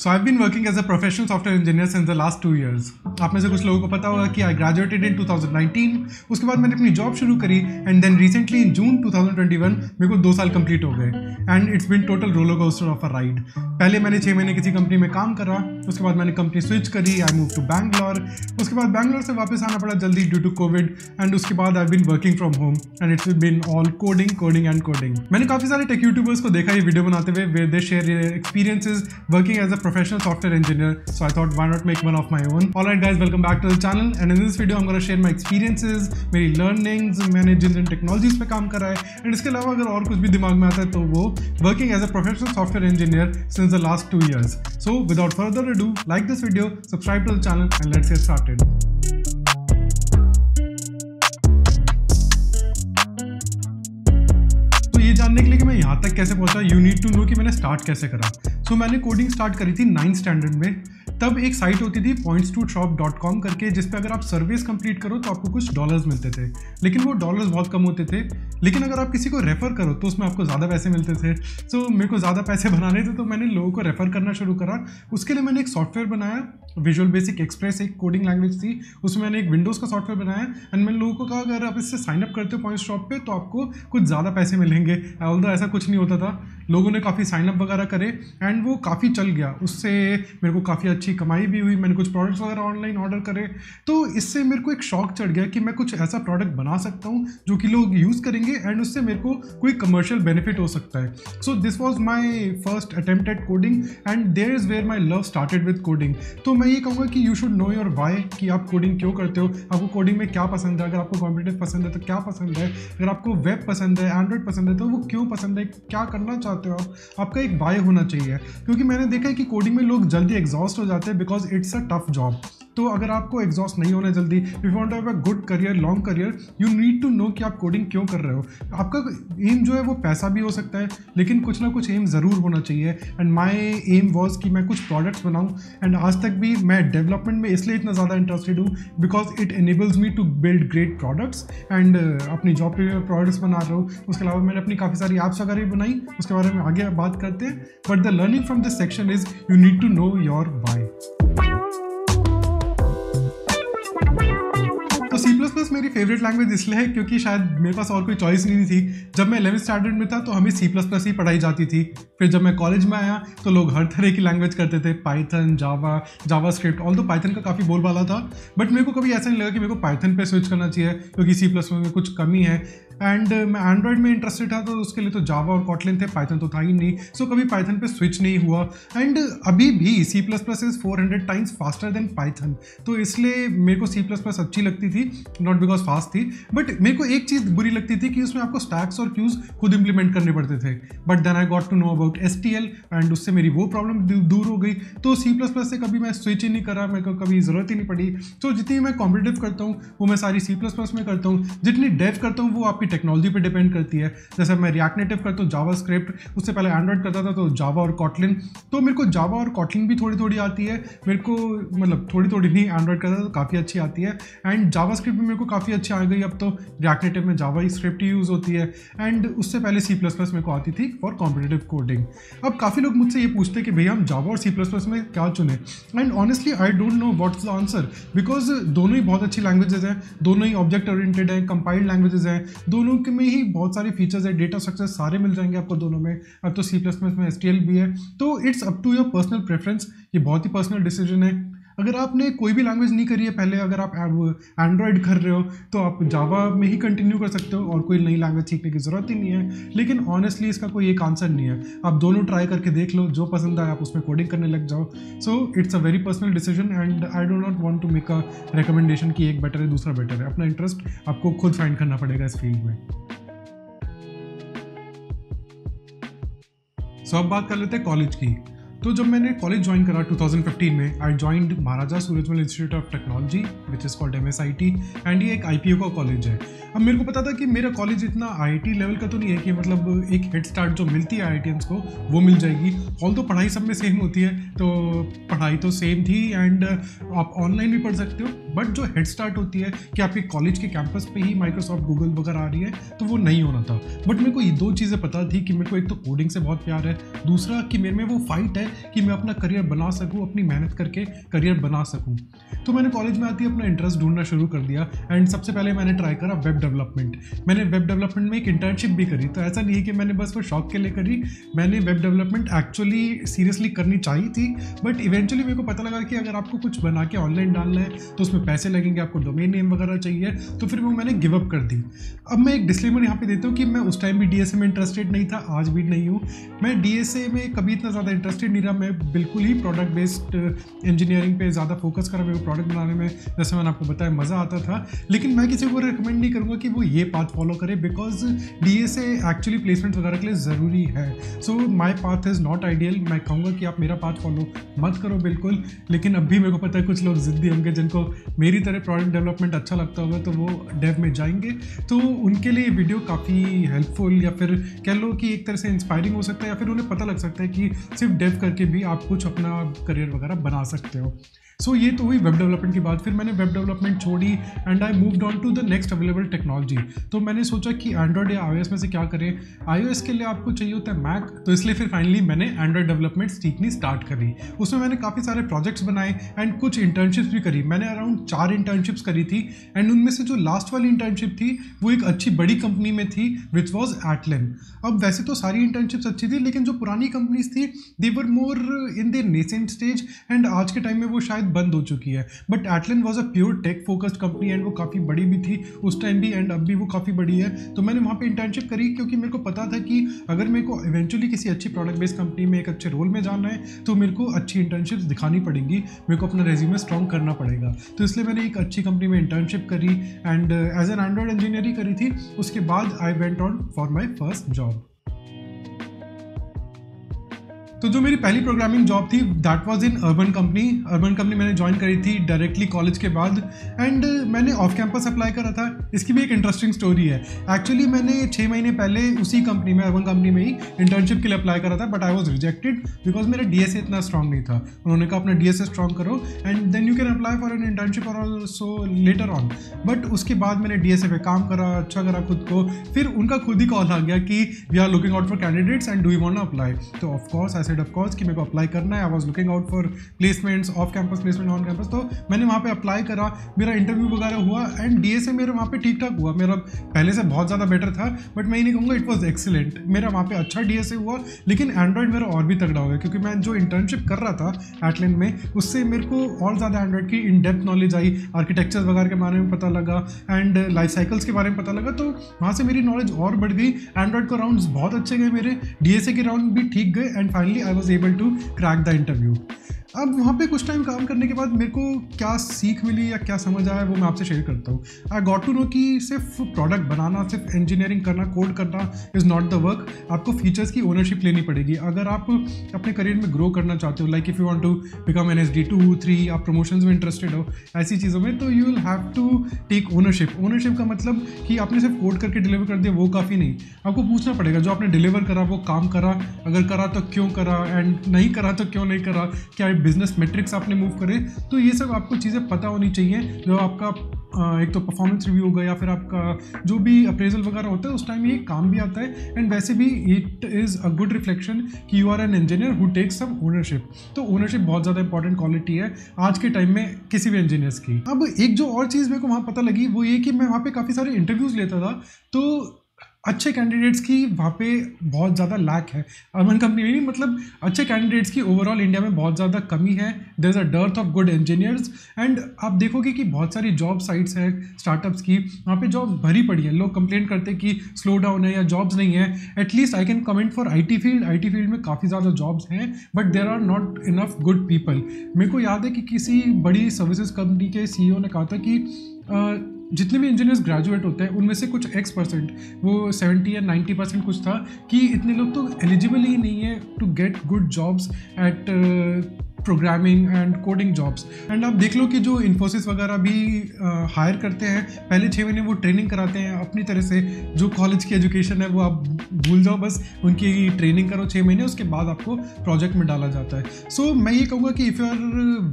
So I've been working as a professional software engineer since the last 2 years. आप में से कुछ लोगों को पता होगा कि I graduated in 2019. उसके बाद मैंने अपनी जॉब शुरू करी and then recently in June 2021 मेरे को 2 साल कंप्लीट हो गए and it's been total roller coaster of a ride. पहले मैंने 6 महीने किसी कंपनी में काम करा, उसके बाद मैंने कंपनी स्विच करी, I moved to Bangalore. उसके बाद बैंगलोर से वापस आना पड़ा जल्दी ड्यू टू कोविड एंड उसके बाद I've been working from home and it's been all coding and coding. मैंने काफ़ी सारे टेक यूट्यूबर्स को देखा ये वीडियो बनाते हुए where they share their experiences working as a professional software engineer, so I thought why not make one of my own. Alright guys, welcome back to the channel and in this video I'm going to share my experiences, मेरी learnings, मैंने जिन technologies पे काम करा है and इसके अलावा अगर और कुछ भी दिमाग में आता है तो वो working as a professional software engineer since the last 2 years. So without further ado, like this video, subscribe to the channel and let's get started. ये जानने के लिए कि मैं यहाँ तक कैसे पहुँचा, यू नीड टू नो कि मैंने स्टार्ट कैसे करा। सो मैंने कोडिंग स्टार्ट करी थी 9th स्टैंडर्ड में। तब एक साइट होती थी points2shop.com करके, जिस पे अगर आप सर्विस कंप्लीट करो तो आपको कुछ डॉलर्स मिलते थे, लेकिन वो डॉलर्स बहुत कम होते थे। लेकिन अगर आप किसी को रेफ़र करो तो उसमें आपको ज़्यादा पैसे मिलते थे। सो मेरे को ज़्यादा पैसे बनाने थे तो मैंने लोगों को रेफ़र करना शुरू करा। उसके लिए मैंने एक सॉफ्टवेयर बनाया, विजुअल बेसिक एक्सप्रेस एक कोडिंग लैंग्वेज थी, उसमें मैंने एक विंडोज़ का सॉफ्टवेयर बनाया एंड मैंने लोगों को कहा अगर आप इससे साइन अप करते हो पॉइंट शॉप पे तो आपको कुछ ज़्यादा पैसे मिलेंगे। ऑल्दो ऐसा कुछ नहीं होता था, लोगों ने काफ़ी साइन अप वगैरह करे एंड वो काफ़ी चल गया। उससे मेरे को काफ़ी अच्छी कमाई भी हुई, मैंने कुछ प्रोडक्ट्स वगैरह ऑनलाइन ऑर्डर करे। तो इससे मेरे को एक शौक चढ़ गया कि मैं कुछ ऐसा प्रोडक्ट बना सकता हूँ जो कि लोग यूज़ करेंगे एंड उससे मेरे को कोई कमर्शियल बेनिफिट हो सकता है। So this was my first attempt at coding and there is where my love started with coding. तो मैं ये कहूँगा कि you should know your why, कि आप कोडिंग क्यों करते हो, आपको कोडिंग में क्या पसंद है। अगर आपको कॉम्पिटिटिव पसंद है तो क्या पसंद है, अगर आपको वेब पसंद है, एंड्रॉइड पसंद है तो वो क्यों पसंद है, क्या करना चाहते हो आप, आपका एक वाई होना चाहिए। क्योंकि मैंने देखा है कि कोडिंग में लोग जल्दी एग्जॉस्ट हो जाते हैं because it's a tough job. तो अगर आपको एग्जॉस्ट नहीं होना जल्दी, if you want to have a good career, long career, you need to know कि आप कोडिंग क्यों कर रहे हो। आपका एम जो है वो पैसा भी हो सकता है, लेकिन कुछ ना कुछ एम ज़रूर होना चाहिए। एंड माई एम वॉज कि मैं कुछ प्रोडक्ट्स बनाऊँ एंड आज तक भी मैं डेवलपमेंट में इसलिए इतना ज़्यादा इंटरेस्टेड हूँ because it enables me to build great products and अपनी जॉब पे प्रोडक्ट्स बना रहा हूँ। उसके अलावा मैंने अपनी काफ़ी सारी ऐप्स वगैरह भी बनाई, उसके बारे में आगे बात करते हैं। But the learning from this section is you need to know your why. तो C++ मेरी फेवरेट लैंग्वेज इसलिए है क्योंकि शायद मेरे पास और कोई चॉइस नहीं थी। जब मैं 11th स्टैंडर्ड में था तो हमें C++ ही पढ़ाई जाती थी। फिर जब मैं कॉलेज में आया तो लोग हर तरह की लैंग्वेज करते थे, पाइथन, जावा स्क्रिप्ट। ऑल्दो पाइथन का काफ़ी बोलबाला था, बट मेरे को कभी ऐसा नहीं लगा कि मेरे को पाइथन पे स्विच करना चाहिए क्योंकि C++ में कुछ कमी है। एंड मैं एंड्रॉइड में इंटरेस्टेड था तो उसके लिए तो जावा और कॉटलिन थे, पाइथन तो था ही नहीं। सो कभी पाइथन पे स्विच नहीं हुआ एंड अभी भी C++ is 400 times faster than Python. तो इसलिए मेरे को C++ अच्छी लगती थी, नॉट बिकॉज फास्ट थी, बट मेरे को एक चीज़ बुरी लगती थी कि उसमें आपको स्टैक्स और क्यूज खुद इंप्लीमेंट करने पड़ते थे। But then I got to know about STL and उससे मेरी वो प्रॉब्लम दूर हो गई। तो C++ से कभी मैं स्विच ही नहीं करा, मेरे को कभी ज़रूरत ही नहीं पड़ी। तो जितनी मैं कॉम्पिटिटिव करता हूँ वो मैं सारी C++ में करता हूँ, जितनी डेव करता हूँ वो आपकी टेक्नोलॉजी पे डिपेंड करती है। जैसे मैं रिएक्ट नेटिव करता हूँ, जावा स्क्रिप्ट, उससे पहले एंड्रॉइड करता था तो जावा और कॉटलिन। तो मेरे को जावा और कॉटलिन भी थोड़ी थोड़ी आती है, मेरे को मतलब थोड़ी नहीं, एंड्रॉइड करता था तो काफ़ी अच्छी आती है एंड जावा स्क्रिप्ट भी मेरे को काफ़ी अच्छी आ गई। अब तो रिएक्ट नेटिव में जावा ही स्क्रिप्ट यूज़ होती है एंड उससे पहले C++ मेरे को आती थी फॉर कॉम्पिटिटिव कोडिंग। अब काफ़ी लोग मुझसे ये पूछते हैं कि भैया हम जावा और C++ में क्या चुने, and honestly I don't know what's the answer because दोनों ही बहुत अच्छी लैंग्वेजेस हैं, दोनों ही ऑब्जेक्ट ओरिएंटेड हैं, कंपाइल्ड लैंग्वेजेस हैं, दोनों के में ही बहुत सारी फीचर्स है, डेटा स्ट्रक्चर सारे मिल जाएंगे आपको दोनों में। अब तो C++ में STL भी है। तो it's up to your personal preference, ये बहुत ही पर्सनल डिसीजन है। अगर आपने कोई भी लैंग्वेज नहीं करी है पहले, अगर आप एंड्रॉयड कर रहे हो तो आप जावा में ही कंटिन्यू कर सकते हो और कोई नई लैंग्वेज सीखने की ज़रूरत ही नहीं है। लेकिन ऑनेस्टली इसका कोई एक आंसर नहीं है, आप दोनों ट्राई करके देख लो, जो पसंद आए आप उसमें कोडिंग करने लग जाओ। So it's a very personal decision and I do not want to make a recommendation कि एक बेटर है दूसरा बेटर है। अपना इंटरेस्ट आपको खुद फाइंड करना पड़ेगा इस फील्ड में। सो अब बात कर लेते हैं कॉलेज की। तो जब मैंने कॉलेज ज्वाइन करा 2015 में, आई joined Maharaja Surajmal institute of technology which is called MSIT and ये एक IPO का कॉलेज है। अब मेरे को पता था कि मेरा कॉलेज इतना IIT लेवल का तो नहीं है कि मतलब एक हेड स्टार्ट जो मिलती है IITians को वो मिल जाएगी। ऑल्दो पढ़ाई सब में सेम होती है, तो पढ़ाई तो सेम थी एंड आप ऑनलाइन भी पढ़ सकते हो, बट जो हेड स्टार्ट होती है कि आपके कॉलेज के कैंपस पे ही माइक्रोसॉफ्ट, गूगल वगैरह आ रही है, तो वो नहीं होना था। बट मेरे को ये दो चीज़ें पता थी कि मेरे को एक तो कोडिंग से बहुत प्यार है, दूसरा कि मेरे में वो फाइट है कि मैं अपना करियर बना सकूँ, अपनी मेहनत करके करियर बना सकूँ। तो मैंने कॉलेज में आती अपना इंटरेस्ट ढूंढना शुरू कर दिया एंड सबसे पहले मैंने ट्राई करा वेब डेवलपमेंट। मैंने वेब डेवलपमेंट में एक इंटर्नशिप भी करी, तो ऐसा नहीं है कि मैंने बस वो शौक के लिए करी, मैंने वेब डेवलपमेंट एक्चुअली सीरियसली करनी चाहिए थी, बट इवेंचुअली मेरे को पता लगा कि अगर आपको कुछ बना के ऑनलाइन डालना है तो उसमें पैसे लगेंगे, आपको डोमेन नेम वगैरह चाहिए, तो फिर वो मैंने गिव अप कर दी। अब मैं एक डिस्क्लेमर यहाँ पे देता हूँ कि मैं उस टाइम भी डीएसए में इंटरेस्टेड नहीं था, आज भी नहीं हूँ। मैं डीएसए में कभी इतना ज़्यादा इंटरेस्टेड नहीं रहा, मैं बिल्कुल ही प्रोडक्ट बेस्ड इंजीनियरिंग पे ज़्यादा फोकस करा। मेरे को प्रोडक्ट बनाने में, जैसे मैंने आपको बताया, मज़ा आता था, लेकिन मैं किसी को रिकमेंड नहीं करूँगा कि वो ये पाथ फॉलो करे, बिकॉज डीएसए एक्चुअली प्लेसमेंट वगैरह के लिए ज़रूरी है। So my path is not ideal. मैं कहूँगा कि आप मेरा पाथ फॉलो मत करो बिल्कुल, लेकिन अब भी मेरे को पता है कुछ लोग ज़िद्दी होंगे जिनको मेरी तरह प्रोडक्ट डेवलपमेंट अच्छा लगता होगा, तो वो डेव में जाएंगे, तो उनके लिए वीडियो काफ़ी हेल्पफुल या फिर कह लो कि एक तरह से इंस्पायरिंग हो सकता है, या फिर उन्हें पता लग सकता है कि सिर्फ डेव करके भी आप कुछ अपना करियर वगैरह बना सकते हो। सो ये तो हुई वेब डेवलपमेंट की बात। फिर मैंने वेब डेवलपमेंट छोड़ी and I moved on to the next available technology. तो मैंने सोचा कि एंड्रॉयड या iOS में से क्या करें। iOS के लिए आपको चाहिए होता है मैक, तो इसलिए फिर फाइनली मैंने एंड्रॉयड डेवलपमेंट सीखनी स्टार्ट करी। उसमें मैंने काफ़ी सारे प्रोजेक्ट्स बनाए एंड कुछ इंटर्नशिप्स भी करी। मैंने अराउंड 4 इंटर्नशिप्स करी थी एंड उनमें से जो लास्ट वाली इंटर्नशिप थी वो एक अच्छी बड़ी कंपनी में थी, विच वॉज एटलन। अब वैसे तो सारी इंटर्नशिप्स अच्छी थी, लेकिन जो पुरानी कंपनीज थी they were more in their nascent stage and आज के टाइम में वो शायद बंद हो चुकी है। But Atlan was a pure tech focused company and वो काफ़ी बड़ी भी थी उस टाइम भी, एंड अब भी वो काफ़ी बड़ी है। तो मैंने वहाँ पे इंटर्नशिप करी क्योंकि मेरे को पता था कि अगर मेरे को इवेंचुअली किसी अच्छी प्रोडक्ट बेस्ड कंपनी में एक अच्छे रोल में जाना है तो मेरे को अच्छी इंटर्नशिप्स दिखानी पड़ेंगी, मेरे को अपना रेज्यूमे स्ट्रॉन्ग करना पड़ेगा। तो इसलिए मैंने एक अच्छी कंपनी में इंटर्नशिप करी and as an Android engineer ही करी थी। उसके बाद I went on for my first job. तो जो मेरी पहली प्रोग्रामिंग जॉब थी that was in Urban Company. Urban Company मैंने ज्वाइन करी थी डायरेक्टली कॉलेज के बाद एंड मैंने ऑफ कैंपस अप्लाई करा था। इसकी भी एक इंटरेस्टिंग स्टोरी है। एक्चुअली मैंने 6 महीने पहले उसी कंपनी में, अर्बन कंपनी में ही इंटर्नशिप के लिए अप्लाई करा था, but I was rejected because मेरा डीएसए इतना स्ट्रॉन्ग नहीं था। उन्होंने कहा अपना डीएसए स्ट्रॉन्ग करो and then you can apply for an internship और ऑल्सो लेटर ऑन। बट उसके बाद मैंने डीएसए पे काम करा, अच्छा करा खुद को, फिर उनका खुद ही कॉल आ गया कि we are looking out for candidates and do you want to apply. तो ऑफकोर्स आई सेड ऑफकोर्स कि मेरे को अप्लाई करना है। I was looking out for placements, off campus placement, on campus. तो मैंने वहाँ पे अप्लाई करा, मेरा इंटरव्यू वगैरह हुआ एंड डीएसए मेरा वहाँ पे ठीक ठाक हुआ। मेरा पहले से बहुत ज़्यादा बेटर था, बट मैं ये नहीं कहूँगा इट वॉज एक्सीलेंट। मेरा वहाँ पे अच्छा डीएसए हुआ, लेकिन एंड्रॉयड मेरा और भी तगड़ा हो गया क्योंकि मैं जो इंटर्नशिप कर रहा था एटलन में, उससे मेरे को और ज़्यादा एंड्रॉयड की in depth knowledge I, architecture वगैरह के बारे में पता लगा एंड लाइफ साइकिल्स के बारे में पता लगा। तो वहाँ से मेरी नॉलेज और बढ़ गई। एंड्रॉयड को राउंड्स बहुत अच्छे गए मेरे, डीएसए के राउंड भी ठीक गए and finally I was able to crack the interview. अब वहाँ पे कुछ टाइम काम करने के बाद मेरे को क्या सीख मिली या क्या समझ आया वो मैं आपसे शेयर करता हूँ। आई गॉट टू नो कि सिर्फ प्रोडक्ट बनाना, सिर्फ इंजीनियरिंग करना, कोड करना इज़ नॉट द वर्क। आपको फीचर्स की ओनरशिप लेनी पड़ेगी अगर आप अपने करियर में ग्रो करना चाहते हो। Like if you want to become an SD 2, 3, आप प्रमोशंस में इंटरेस्टेड हो, ऐसी चीज़ों में, तो you will have to take ownership. Ownership का मतलब कि आपने सिर्फ कोड करके डिलीवर कर दिया वो काफ़ी नहीं, आपको पूछना पड़ेगा जो आपने डिलीवर करा वो काम करा, अगर करा तो क्यों करा एंड नहीं करा तो क्यों नहीं करा, क्या बिजनेस मेट्रिक्स आपने मूव करे। तो ये सब आपको चीज़ें पता होनी चाहिए। जो आपका एक तो परफॉर्मेंस रिव्यू होगा या फिर आपका जो भी अप्रेजल वगैरह होता है उस टाइम ये काम भी आता है एंड वैसे भी it is a good reflection कि you are an engineer who takes some ownership. तो ओनरशिप बहुत ज़्यादा इंपॉर्टेंट क्वालिटी है आज के टाइम में किसी भी इंजीनियर्स की। अब एक जो और चीज़ मेरे को वहाँ पता लगी वो ये कि मैं वहाँ पे काफ़ी सारे इंटरव्यूज़ लेता था, तो अच्छे कैंडिडेट्स की वहाँ पे बहुत ज़्यादा लैक है। अर्बन कंपनी में नहीं, मतलब अच्छे कैंडिडेट्स की ओवरऑल इंडिया में बहुत ज़्यादा कमी है। There is a dearth of good engineers and आप देखोगे कि बहुत सारी जॉब साइट्स हैं स्टार्टअप्स की, वहाँ पे जॉब भरी पड़ी है। लोग कंप्लेंट करते हैं कि स्लो डाउन है या जॉब्स नहीं है। At least I can comment for IT field. IT field में काफ़ी ज़्यादा जॉब्स हैं but there are not enough good people. मेरे को याद है कि किसी बड़ी सर्विसेज कंपनी के CEO ने कहा था कि जितने भी इंजीनियर्स ग्रेजुएट होते हैं उनमें से कुछ X%, वो 70 या 90% कुछ था, कि इतने लोग तो एलिजिबल ही नहीं है to get good jobs at programming and coding jobs. And आप देख लो कि जो इन्फोसिस वगैरह भी हायर करते हैं, पहले 6 महीने वो ट्रेनिंग कराते हैं अपनी तरह से। जो कॉलेज की एजुकेशन है वो आप भूल जाओ, बस उनकी ट्रेनिंग करो 6 महीने, उसके बाद आपको प्रोजेक्ट में डाला जाता है। सो मैं ये कहूँगा कि if you are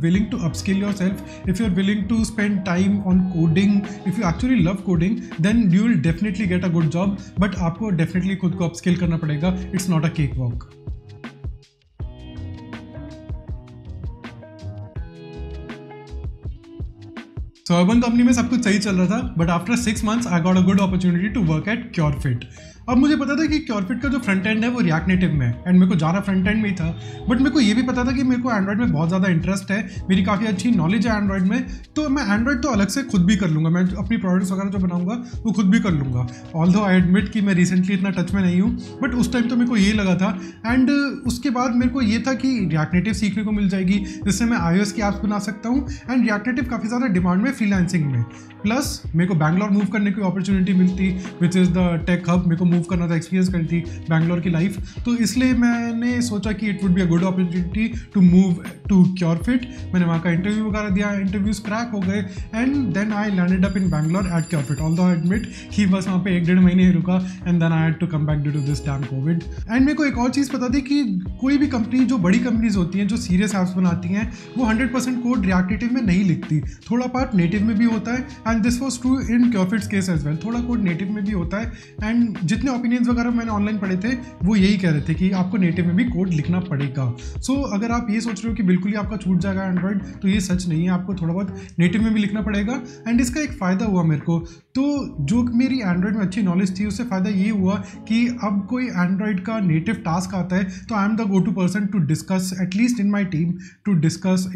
willing to upskill yourself, if you are willing to spend time on coding, if you actually love coding, then you will definitely get a good job. But आपको definitely खुद को upskill करना पड़ेगा, it's not a cakewalk. So urban company में सब कुछ सही चल रहा था, but after 6 months I got a good opportunity to work at Curefit. अब मुझे पता था कि क्योरफिट का जो फ्रंट एंड है वो रिएक्ट नेटिव में है, एंड मेरे को जाना फ्रंट एंड में ही था, बट मेरे को ये भी पता था कि मेरे को एंड्रॉइड में बहुत ज़्यादा इंटरेस्ट है, मेरी काफ़ी अच्छी नॉलेज है एंड्रॉइड में, तो मैं एंड्रॉइड तो अलग से खुद भी कर लूँगा, मैं अपनी प्रोडक्ट्स वगैरह जो बनाऊँगा वो खुद भी कर लूँगा। ऑल्दो आई एडमिट कि मैं रिसेंटली इतना टच में नहीं हूँ, बट उस टाइम तो मेरे को ये लगा था। एंड उसके बाद मेरे को ये था कि रिएक्ट नेटिव सीखने को मिल जाएगी, जिससे मैं iOS की ऐप्स बना सकता हूँ, एंड रिएक्ट नेटिव काफ़ी ज़्यादा डिमांड में फ्रीलांसिंग में। प्लस मेरे को बैंगलोर मूव करने की अपॉर्चुनिटी मिलती, which is the tech hub. मेरे को मूव करना था, एक्सपीरियंस करनी थी बैंगलोर की लाइफ, तो इसलिए मैंने सोचा कि it would be a good opportunity to move to curefit. मैंने वहाँ का इंटरव्यू वगैरह दिया, इंटरव्यूज क्रैक हो गए, and then I landed up in Bangalore at curefit. Although I admit कि बस वहाँ पे 1-1.5 महीने ही रुका, and then I had to come back due to this damn Covid. एंड मेरे को एक और चीज़ पता थी कि कोई भी कंपनी, जो बड़ी कंपनीज होती हैं जो सीरियस ऐप्स बनाती हैं, वो 100% कोड रिएक्ट नेटिव में नहीं लिखती, थोड़ा पार्ट नेटिव में भी होता है, and this was true in curefit's case as well. थोड़ा कोड नेटिव में भी होता है, एंड जितने ओपिनियंस वगैरह मैंने ऑनलाइन पढ़े थे वो यही कह रहे थे कि आपको नेटिव में भी कोड लिखना पड़ेगा। सो अगर आप ये सोच रहे हो कि बिल्कुल ही आपका छूट जाएगा एंड्रॉइड, तो ये सच नहीं है, आपको थोड़ा बहुत नेटिव में भी लिखना पड़ेगा। एंड इसका एक फ़ायदा हुआ मेरे को, तो जो मेरी एंड्रॉइड में अच्छी नॉलेज थी उससे फ़ायदा ये हुआ कि अब कोई एंड्रॉइड का नेटिव टास्क आता है तो I am the go to person to discuss, at least in my team, to discuss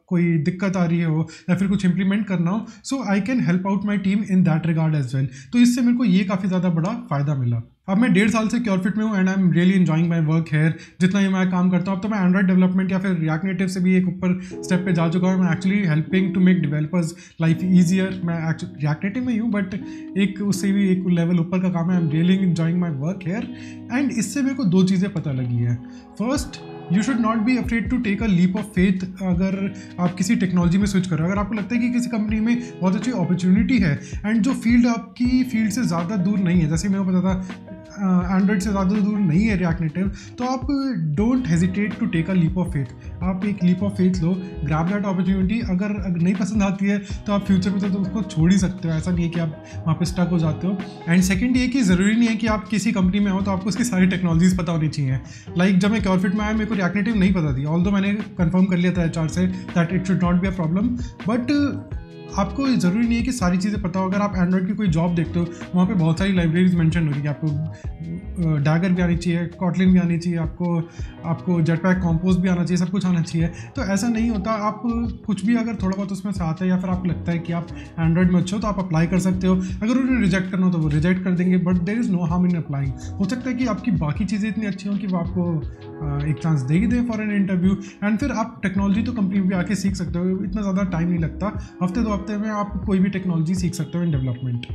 कोई दिक्कत आ रही हो या फिर कुछ इंप्लीमेंट करना हो, so I can help out my team in that regard as well. तो इससे मेरे को ये काफ़ी ज़्यादा बड़ा फ़ायदा मिला। अब मैं 1.5 साल से क्योरफिट में हूँ, and I am really enjoying my work hair. जितना ही मैं काम करता हूँ, अब तो मैं एंड्रॉइड डेवलपमेंट या फिर रिएक्ट नेटिव से भी एक ऊपर स्टेप पे जा चुका हूँ। मैं actually helping to make developers life easier. मैं रिएक्ट नेटिव में ही हूँ, बट एक उससे भी एक लेवल ऊपर का काम है। I am really enjoying my work here, and इससे मेरे को 2 चीज़ें पता लगी है। First, you should not be afraid to take a leap of faith. अगर आप किसी टेक्नोलॉजी में स्विच कर रहे हो, अगर आपको लगता है कि किसी कंपनी में बहुत अच्छी अपॉर्चुनिटी है, एंड जो फील्ड आपकी फील्ड से ज़्यादा दूर नहीं है, जैसे मेरे को पता था एंड्रॉइड से ज़्यादा दूर नहीं है रिएक्ट नेटिव, तो आप don't hesitate to take a leap of faith. आप एक लीप ऑफ फेथ लो, ग्रैब दैट अपॉर्चुनिटी। अगर नहीं पसंद आती है तो आप फ्यूचर में तो उसको छोड़ ही सकते हो, ऐसा नहीं है कि आप वहाँ पे स्टक हो जाते हो। एंड सेकंड ये कि ज़रूरी नहीं है कि आप किसी कंपनी में हो तो आपको उसकी सारी टेक्नोलॉजीज़ पता होनी चाहिए। लाइक जब मैं क्योरफिट में आया, मेरे को रिएक्ट नेटिव नहीं पता थी, ऑल्दो मैंने कंफर्म कर लिया था HR say that it should not be a problem, but आपको ज़रूरी नहीं है कि सारी चीज़ें पता हो। अगर आप एंड्रॉइड की कोई जॉब देखते हो, वहाँ पे बहुत सारी लाइब्रेरीज मेंशन होगी कि आपको डैगर भी आनी चाहिए, कॉटलिन भी आनी चाहिए, आपको जेटपैक कॉम्पोज भी आना चाहिए, सब कुछ आना चाहिए। तो ऐसा नहीं होता। आप कुछ भी अगर थोड़ा बहुत उसमें से आता है, या फिर आपको लगता है कि आप एंड्रॉइड में अच्छे हो, तो आप अप्लाई कर सकते हो। अगर उन्हें रिजेक्ट करना हो तो वो रिजेक्ट कर देंगे, but there is no harm in applying. हो सकता है कि आपकी बाकी चीज़ें इतनी अच्छी हों कि वो आपको एक चांस दे ही दें फॉर एन इंटरव्यू। एंड फिर आप टेक्नोलॉजी तो कंपनी में भी आके सीख सकते हो, इतना ज़्यादा टाइम नहीं लगता। हफ्ते 2 हफ्ते में आप कोई भी टेक्नोलॉजी सीख सकते हो इन डेवलपमेंट।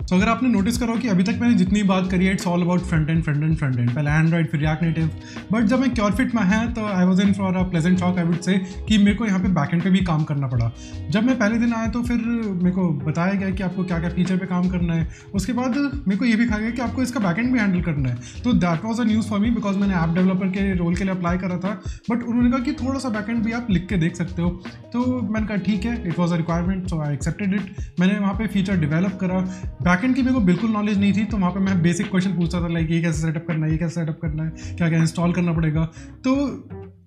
तो अगर आपने नोटिस करो कि अभी तक मैंने जितनी बात करी है, it's all about front end. पहले एंड्रॉइड, फिर रिएक्ट नेटिव, बट जब मैं क्योरफिट में है तो I was in for a pleasant shock, I would say, कि मेरे को यहाँ पे बैकएंड पे भी काम करना पड़ा। जब मैं पहले दिन आया तो फिर मेरे को बताया गया कि आपको क्या क्या फीचर पे काम करना है। उसके बाद मेरे को ये भी कहा गया कि आपको इसका बैकएंड भी हैंडल करना है। तो that was a news for me, because मैंने ऐप डेवलपर के रोल के लिए अप्लाई करा था, बट उन्होंने कहा कि थोड़ा सा बैकएंड भी आप लिख के देख सकते हो। तो मैंने कहा ठीक है, it was a requirement, so I accepted it. मैंने वहाँ पे फीचर डेवलप करा। बैकएंड की मेरे को बिल्कुल नॉलेज नहीं थी, तो वहाँ पे मैं बेसिक क्वेश्चन पूछता था, लाइक ये कैसे सेटअप करना है, ये कैसे सेटअप करना है, क्या क्या इंस्टॉल करना पड़ेगा। तो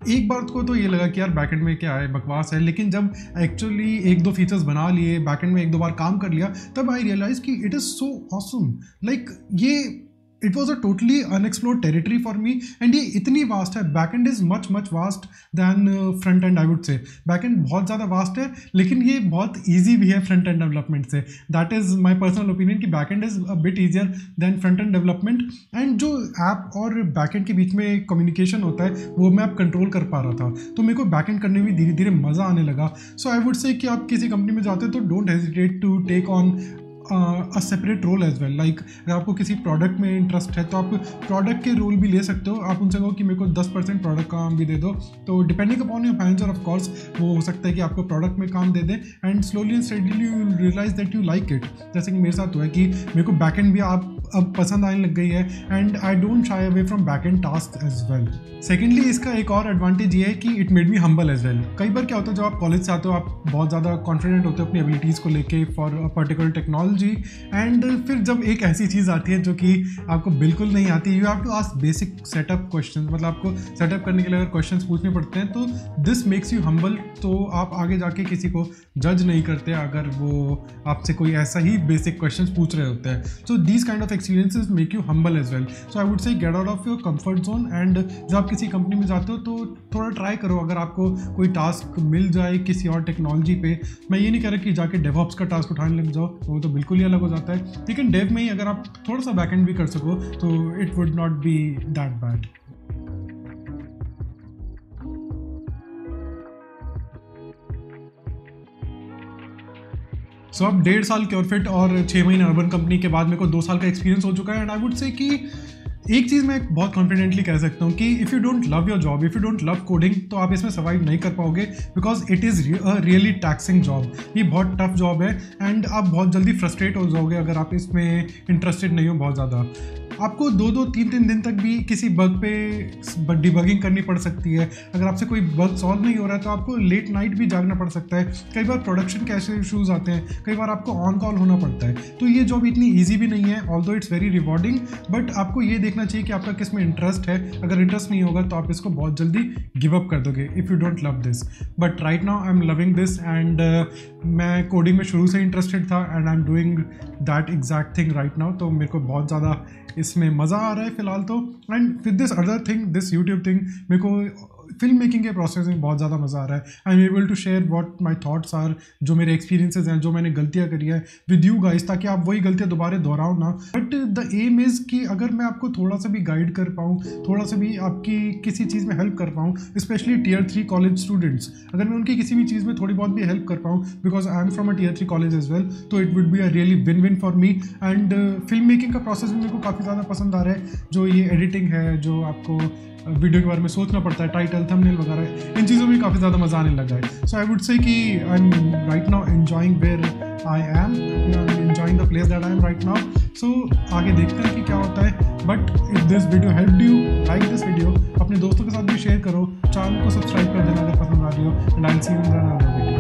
एक बार को तो ये लगा कि यार बैकएंड में क्या है, बकवास है। लेकिन जब एक्चुअली 1-2 फीचर्स बना लिए, बैकएंड में 1-2 बार काम कर लिया, तब आई रियलाइज कि it is so awesome. Like ये it was a totally unexplored territory for me, and ये इतनी वास्ट है। Backend is much vast than front end, I would say. Backend बहुत ज़्यादा वास्ट है, लेकिन ये बहुत ईजी भी है फ्रंट एंड डेवलपमेंट से। That is my personal opinion कि backend is a bit easier than front end development. And जो ऐप और बैकएंड के बीच में कम्युनिकेशन होता है, वो मैं अब कंट्रोल कर पा रहा था, तो मेरे को बैकएंड करने में धीरे धीरे मज़ा आने लगा। सो आई वुड से कि आप किसी कंपनी में जाते हो तो don't hesitate to take on a separate role as well. Like अगर आपको किसी प्रोडक्ट में इंटरेस्ट है तो आप प्रोडक्ट के रोल भी ले सकते हो। आप उनसे कहो कि मेरे को 10% प्रोडक्ट का काम भी दे दो, तो depending upon your manager of course वो हो सकता है कि आपको प्रोडक्ट में काम दे दें, and slowly and steadily you will realize that you like it. जैसे कि मेरे साथ हुआ है कि मेरे को बैकएंड भी आप अब पसंद आने लग गई है and I don't shy away from back end task as well. Secondly इसका एक और एडवांटेज ये है कि it made me humble as well. कई बार क्या होता है जब आप कॉलेज से आते हो आप बहुत ज़्यादा कॉन्फिडेंट होते हो अपनी एबिलिटीज़ को लेके for a particular technology, and फिर जब एक ऐसी चीज़ आती है जो कि आपको बिल्कुल नहीं आती, you have to ask basic setup question, मतलब आपको सेटअप करने के लिए अगर क्वेश्चन पूछने पड़ते हैं तो दिस मेक्स यू हम्बल। तो आप आगे जाके किसी को जज नहीं करते अगर वो आपसे कोई ऐसा ही बेसिक क्वेश्चन पूछ रहे होते हैं। So these kind of experiences make you humble as well. So I would say get out of your comfort zone, and जब आप किसी कंपनी में जाते हो तो थोड़ा ट्राई करो। अगर आपको कोई टास्क मिल जाए किसी और टेक्नोलॉजी पे, मैं ये नहीं कह रहा कि जाके डेवऑप्स का टास्क उठाने लग जाओ, वो तो बिल्कुल ही अलग हो जाता है, लेकिन डेव में ही अगर आप थोड़ा सा बैकएंड भी कर सको तो it would not be that bad. So अब 1.5 साल क्योरफिट और 6 महीने अर्बन कंपनी के बाद मेरे को 2 साल का एक्सपीरियंस हो चुका है, एंड आई वुड से कि एक चीज़ मैं बहुत कॉन्फिडेंटली कह सकता हूँ कि if you don't love your job, if you don't love coding, तो आप इसमें सर्वाइव नहीं कर पाओगे, because it is a really taxing job. ये बहुत टफ जॉब है एंड आप बहुत जल्दी फ्रस्ट्रेट हो जाओगे अगर आप इसमें इंटरेस्टेड नहीं हो बहुत ज़्यादा। आपको 2-3 दिन तक भी किसी बग पे डिबगिंग करनी पड़ सकती है। अगर आपसे कोई बग सॉल्व नहीं हो रहा है तो आपको लेट नाइट भी जागना पड़ सकता है। कई बार प्रोडक्शन कैसे इशूज़ आते हैं, कई बार आपको ऑन कॉल होना पड़ता है। तो ये जॉब इतनी ईजी भी नहीं है, although it's very rewarding, but आपको ये देखना चाहिए कि आपका किस में इंटरेस्ट है। अगर इंटरेस्ट नहीं होगा तो आप इसको बहुत जल्दी गिव अप कर दोगे if you don't love this. But right now I am loving this, and मैं कोडिंग में शुरू से इंटरेस्टेड था and I am doing that exact thing right now. तो मेरे को बहुत ज़्यादा इसमें मज़ा आ रहा है फ़िलहाल तो। And with this other thing, this YouTube thing, मेरे को फिल्म मेकिंग के प्रोसेस में बहुत ज़्यादा मज़ा आ रहा है। I am able to share what my thoughts are, जो मेरे एक्सपीरियंसेस हैं, जो मैंने गलतियाँ करी है विद यू गाइस, ताकि आप वही गलतियाँ दोबारा दोहराओ ना। बट द एम इज़ कि अगर मैं आपको थोड़ा सा भी गाइड कर पाऊँ, थोड़ा सा भी आपकी किसी चीज़ में हेल्प कर पाऊँ, स्पेशली Tier 3 कॉलेज स्टूडेंट्स, अगर मैं उनकी किसी भी चीज़ में थोड़ी बहुत भी हेल्प कर पाऊँ, because I am from a Tier 3 college as well, तो it would be a really win win for me. And film making का प्रोसेस भी मेरे को काफ़ी ज़्यादा पसंद आ रहा है। जो ये एडिटिंग है, जो आपको वीडियो के बारे में सोचना पड़ता है, टाइटल, थंबनेल वगैरह, इन चीज़ों में काफ़ी ज़्यादा मज़ा आने लगा है। सो आई वुड से कि I am right now enjoying where I am, enjoying the place that I am right now. So आगे देखते हैं कि क्या होता है। But if this video help you, like this video, अपने दोस्तों के साथ भी शेयर करो, चैनल को सब्सक्राइब कर देना अगर पसंद आ रही हो, and I will see you in the another video.